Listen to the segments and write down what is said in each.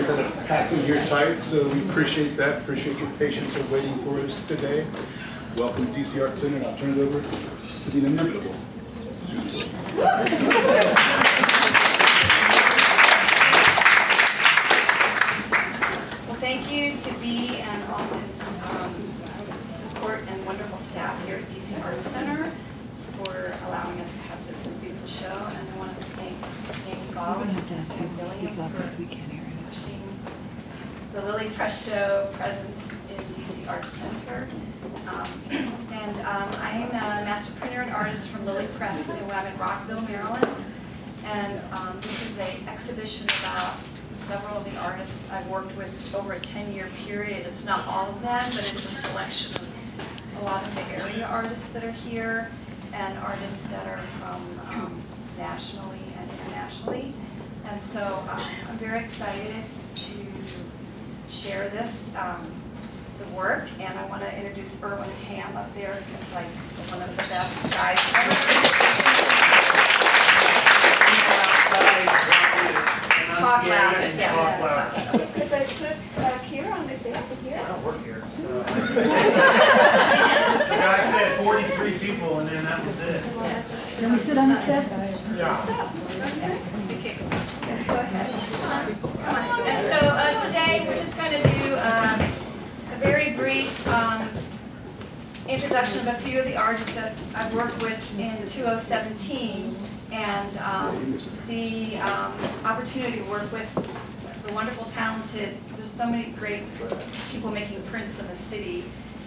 we've been packed in here tight, so we appreciate that. Appreciate your patience in waiting for us today. Welcome to DC Art Center, and I'll turn it over to the inimitable Susan. Well, thank you to B and all his support and wonderful staff here at DC Art Center for allowing us to have this beautiful show. And I want to thank Gilliam and Gilliam for pushing the Lily Fresh Show presence in DC Art Center. I am a master printer and artist from Lily Press in Wagon Rockville, Maryland. And this is an exhibition about several of the artists I've worked with over a 10-year period. It's not all of them, but it's a selection of a lot of the area artists that are here and artists that are from nationally and internationally. And so I'm very excited to share this, the work, and I want to introduce Erwin Tam up there, who's like one of the best guys ever. Talk loud. Could I sit here on this desk here? I don't work here. So. The guy said 43 people, and then that was it. Can we sit on the steps? Yeah. Steps, okay. Go ahead. And so today we're just going to do a very brief introduction of a few of the artists that I've worked with in 2017 and the opportunity to work with the wonderful, talented, there's so many great people making prints in the city.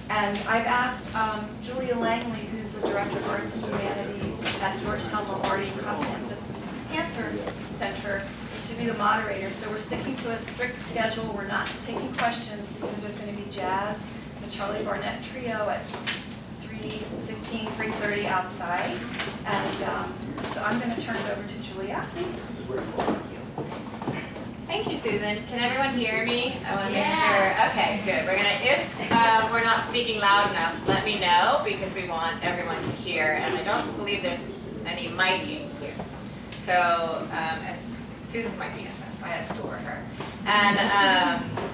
And I've asked Julia Langley, who's the Director of Arts and Humanities at Georgetown Lombardi Comprehensive Cancer Center, to be the moderator. So we're sticking to a strict schedule. We're not taking questions because there's going to be jazz, the Charlie Barnett Trio at 3:15, 3:30 outside. And so I'm going to turn it over to Julia. Thank you, Susan. Can everyone hear me? I want to make sure. Okay, good. We're gonna, if we're not speaking loud enough, let me know because we want everyone to hear. And I don't believe there's any miking here. So as Susan's miking us, I had to door her. And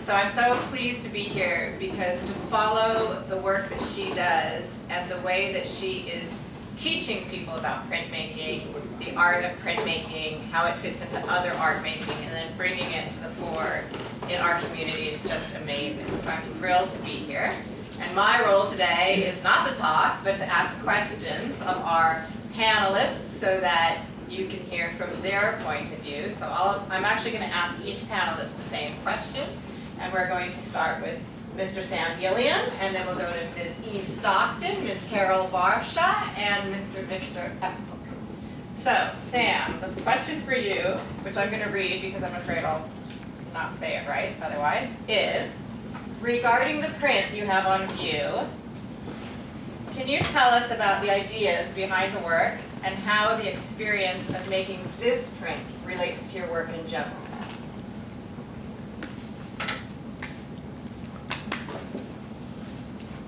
so I'm so pleased to be here because to follow the work that she does and the way that she is teaching people about printmaking, the art of printmaking, how it fits into other art making, and then bringing it to the fore in our community is just amazing. So I'm thrilled to be here. And my role today is not to talk, but to ask questions of our panelists so that you can hear from their point of view. So I'm actually going to ask each panelist the same question. And we're going to start with Mr. Sam Gilliam, and then we'll go to Ms. Eve Stockton, Ms. Carol Barsha, and Mr. Victor Ekpuk. So, Sam, the question for you, which I'm going to read because I'm afraid I'll not say it right otherwise, is, regarding the print you have on view, can you tell us about the ideas behind the work and how the experience of making this print relates to your work in general?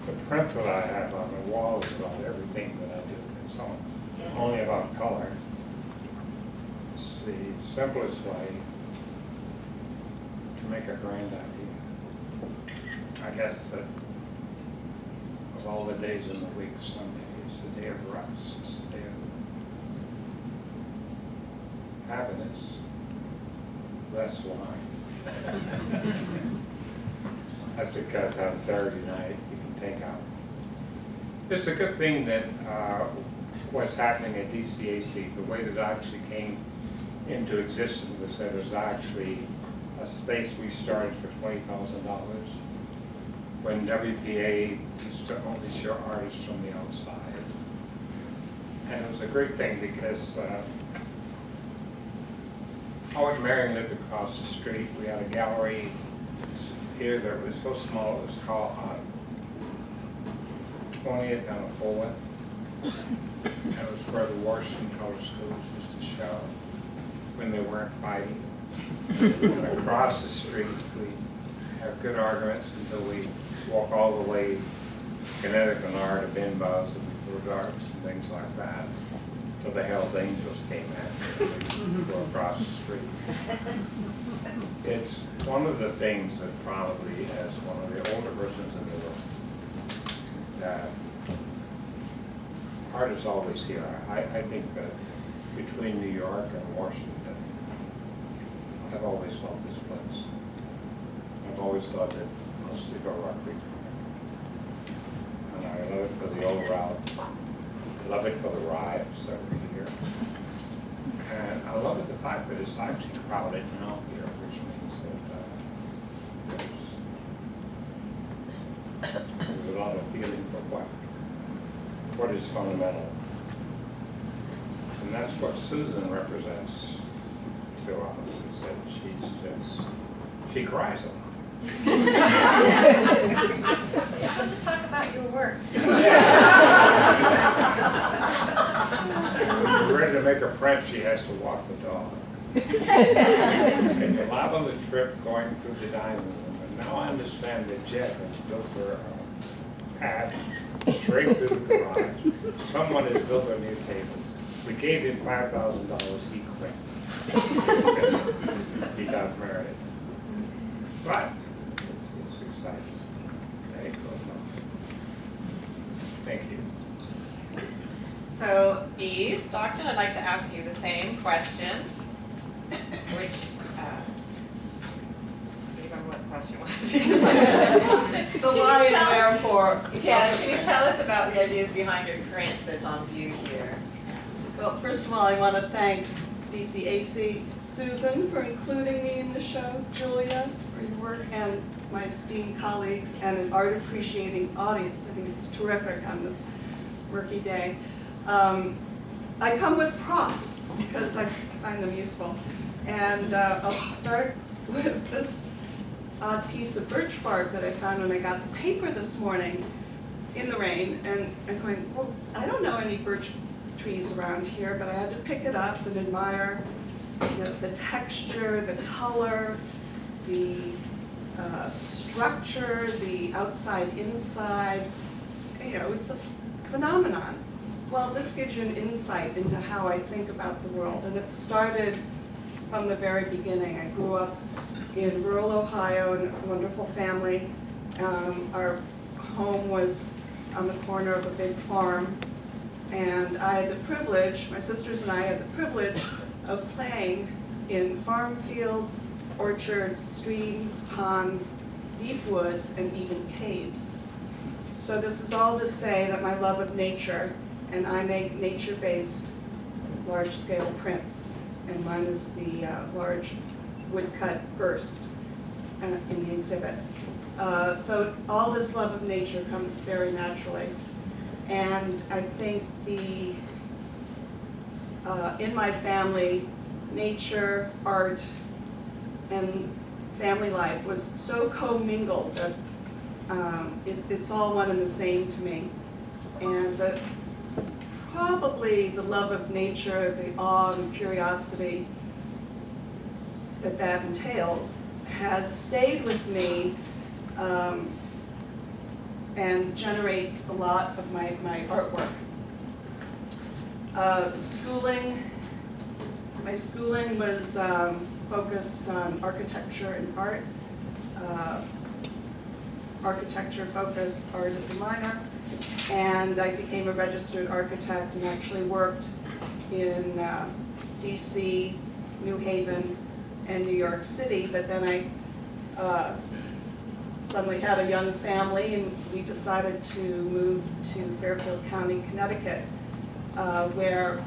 The print that I have on the wall is about everything that I do. It's only about color. It's the simplest way to make a grand idea. I guess that of all the days in the week, Sunday is the day of rest. It's the day of happiness, less wine. That's because on Saturday night you can take out. It's a good thing that what's happening at DCAC, the way that it actually came into existence was that there's actually a space we started for $20,000 when WPA used to only show artists from the outside. And it was a great thing because Howard Marion lived across the street. We had a gallery here that was so small it was called 20th and Fuller. And it was where the Washington Color Schools used to show when they weren't fighting. And across the street we have good arguments until we walk all the way to Connecticut and to Binbos and we threw darts and things like that. Until the Hells Angels came in and we go across the street. street. It's one of the things that probably, as one of the older persons in the room, that art is always here. I think that between New York and Washington, I've always loved this place. I've always loved it mostly for rugby. And I love it for the old route. I love it for the rides that were here. And I love it the fact that it's actually crowded now here, which means that there's a lot of feeling for what is fundamental. And that's what Susan represents to us, is that she cries a lot. You're supposed to talk about your work. When she's ready to make a print, she has to walk the dog. And you laugh on the trip going through the dining room, and now I understand that Jeff has built her a pad straight through the garage. Someone has built her new tables. We gave him $5,000, he quit. He got married. But it's exciting. And it goes on. Thank you. So, Eve, Stockton, I'd like to ask you the same question, which, I don't remember what the question was. Because The why and wherefore. Yeah, can you tell us about the ideas behind your print that's on view here? Well, first of all, I want to thank DCAC Susan for including me in the show, Julia for your work, and my esteemed colleagues, and an art appreciating audience. I think it's terrific on this murky day. I come with props because I find them useful. And I'll start with this odd piece of birch bark that I found when I got the paper this morning in the rain. And I'm going, well, I don't know any birch trees around here, but I had to pick it up and admire the texture, the color, the structure, the outside, inside. It's a phenomenon. Well, this gives you an insight into how I think about the world, and it started from the very beginning. I grew up in rural Ohio in a wonderful family. Our home was on the corner of a big farm, and I had the privilege, my sisters and I had the privilege of playing in farm fields, orchards, streams, ponds, deep woods, and even caves. So this is all to say that my love of nature, and I make nature-based large-scale prints, and mine is the large woodcut burst in the exhibit. So all this love of nature comes very naturally. And I think in my family, nature, art, and family life was so commingled that it's all one and the same to me. And probably the love of nature, the awe and curiosity that entails has stayed with me and generates a lot of my artwork. My schooling was focused on architecture and art. Architecture focused, art as a minor, and I became a registered architect and actually worked in DC, New Haven, and New York City, but then I suddenly had a young family and we decided to move to Fairfield County, Connecticut, where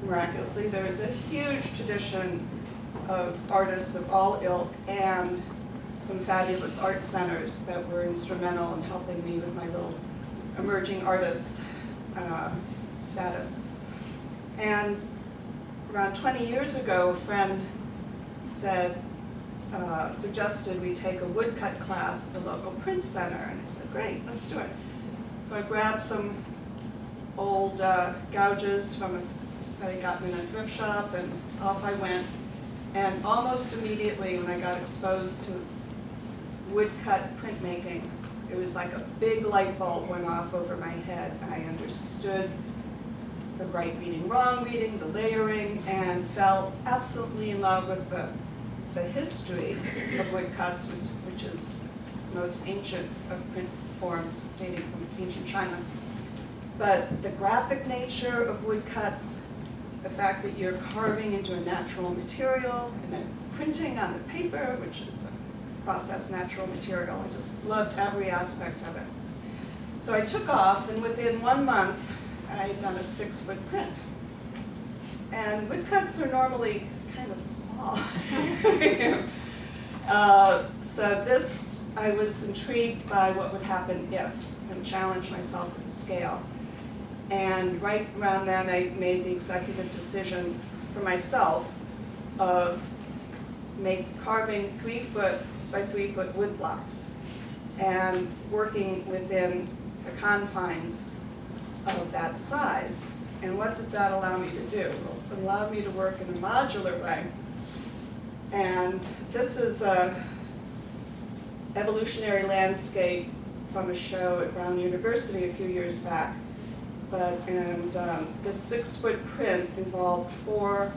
miraculously there is a huge tradition of artists of all ilk and some fabulous art centers that were instrumental in helping me with my little emerging artist status. And around 20 years ago, a friend suggested we take a woodcut class at the local print center, and I said, great, let's do it. So I grabbed some old gouges that I'd gotten in a thrift shop, and off I went. And almost immediately when I got exposed to woodcut printmaking, it was like a big light bulb went off over my head. I understood the right reading, wrong reading, the layering, and fell absolutely in love with the history of woodcuts, which is the most ancient of print forms dating from ancient China. But the graphic nature of woodcuts, the fact that you're carving into a natural material and then printing on the paper, which is a processed natural material, I just loved every aspect of it. So I took off, and within 1 month, I had done a 6-foot print. And woodcuts are normally kind of small. So this, I was intrigued by what would happen if, and challenged myself with the scale. And right around then, I made the executive decision for myself of carving 3-foot by 3-foot wood blocks and working within the confines of that size. And what did that allow me to do? Well, it allowed me to work in a modular way. And this is a evolutionary landscape from a show at Brown University a few years back. This 6-foot print involved 4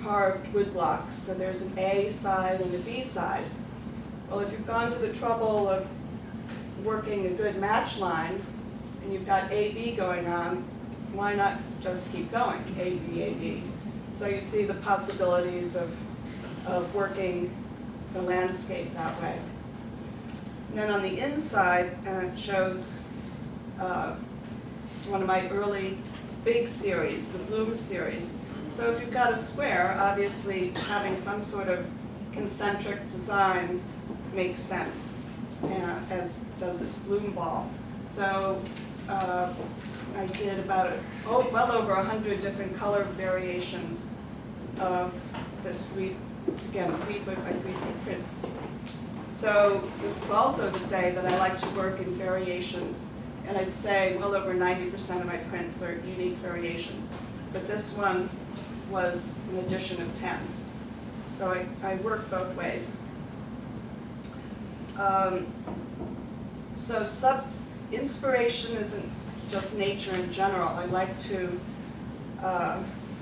carved wood blocks. So there's an A side and a B side. Well, if you've gone to the trouble of working a good match line and you've got AB going on, why not just keep going, AB, AB? So you see the possibilities of working the landscape that way. And then on the inside, it shows one of my early big series, the Bloom series. So if you've got a square, obviously having some sort of concentric design makes sense, as does this Bloom ball. So I did about well over 100 different color variations of this 3-foot by 3-foot prints. So this is also to say that I like to work in variations, and I'd say well over 90% of my prints are unique variations. But this one was an addition of 10. So I work both ways. So inspiration isn't just nature in general. I like to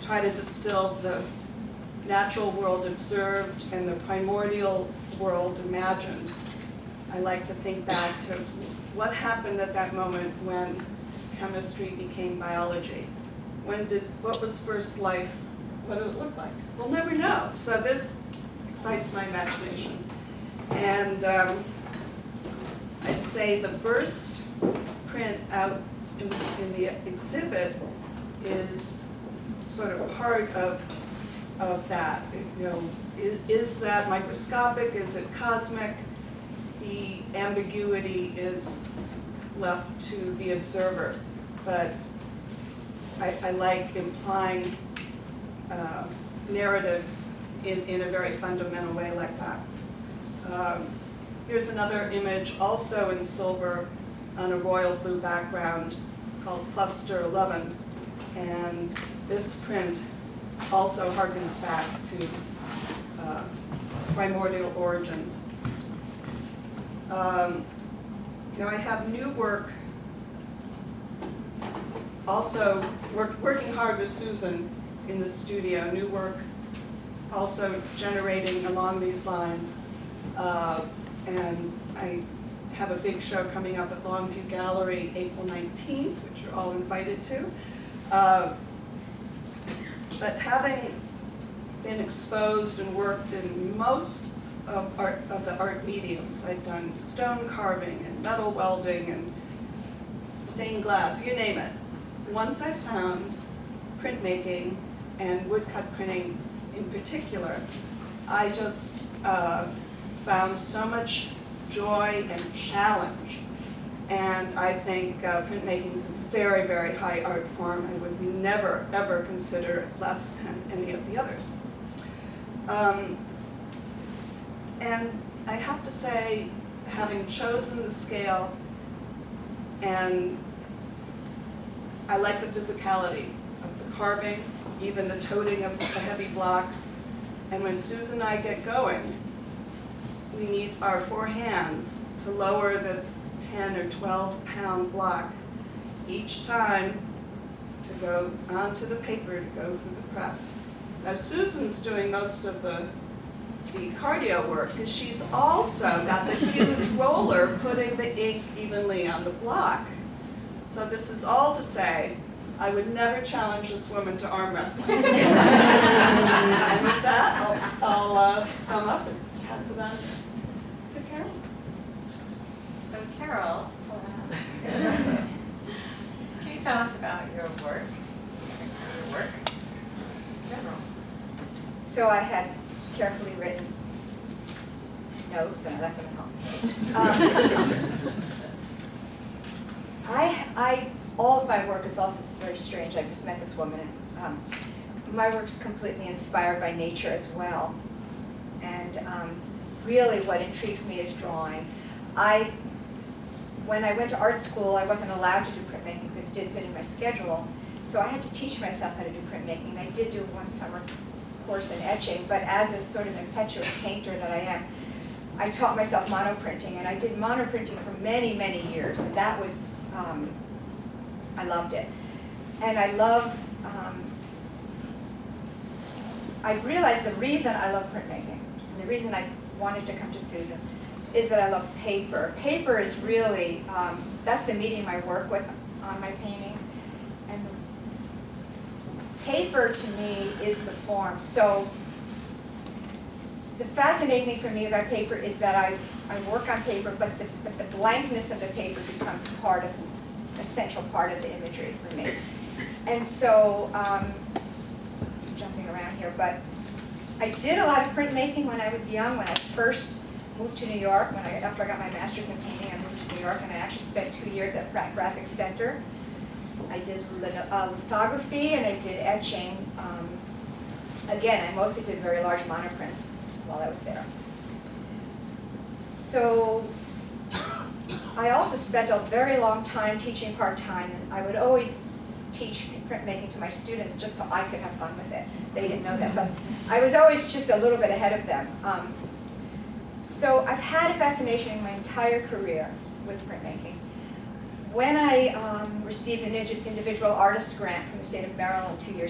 try to distill the natural world observed and the primordial world imagined. I like to think back to what happened at that moment when chemistry became biology. What was first life? What did it look like? We'll never know. So this excites my imagination. And I'd say the burst print out in the exhibit is sort of part of that. Is that microscopic? Is it cosmic? The ambiguity is left to the observer, but I like implying narratives in a very fundamental way like that. Here's another image, also in silver, on a royal blue background, called Cluster 11, and this print also harkens back to primordial origins. Now I have new work, also working hard with Susan in the studio, new work also generating along these lines. And I have a big show coming up at Longview Gallery April 19th, which you're all invited to. But having been exposed and worked in most of the art mediums, I've done stone carving and metal welding and stained glass, you name it. Once I found printmaking and woodcut printing in particular, I just found so much joy and challenge. And I think printmaking is a very, very high art form. I would never, ever consider it less than any of the others. And I have to say, having chosen the scale, and I like the physicality of the carving, even the toting of the heavy blocks. And when Susan and I get going, we need our 4 hands to lower the 10 or 12 pound block each time to go onto the paper to go through the press. Now Susan's doing most of the cardio work, because she's also got the huge roller putting the ink evenly on the block. So this is all to say, I would never challenge this woman to arm wrestling. And with that, I'll sum up and pass it on to Carol. So Carol, can you tell us about your work? Your work in general. So I had carefully written notes and I left them at home. All of my work is also very strange. I just met this woman, and my work is completely inspired by nature as well. And really what intrigues me is drawing. When I went to art school, I wasn't allowed to do printmaking because it didn't fit in my schedule. So I had to teach myself how to do printmaking. I did do one summer course in etching, but as a sort of impetuous painter that I am, I taught myself monoprinting, and I did monoprinting for many, many years, and that was, I loved it. And I realized the reason I love printmaking, and the reason I wanted to come to Susan, is that I love paper. Paper is really, that's the medium I work with on my paintings, and paper to me is the form. So the fascinating thing for me about paper is that I work on paper, but the blankness of the paper becomes essential part of the imagery for me. And so, jumping around here, but I did a lot of printmaking when I was young. When I first moved to New York, after I got my master's in painting, I moved to New York, and I actually spent 2 years at Pratt Graphic Center. I did lithography and I did etching. Again, I mostly did very large monoprints while I was there. So I also spent a very long time teaching part-time, and I would always teach printmaking to my students just so I could have fun with it. They didn't know that, but I was always just a little bit ahead of them. So I've had a fascination in my entire career with printmaking. When I received an individual artist grant from the state of Maryland 2 years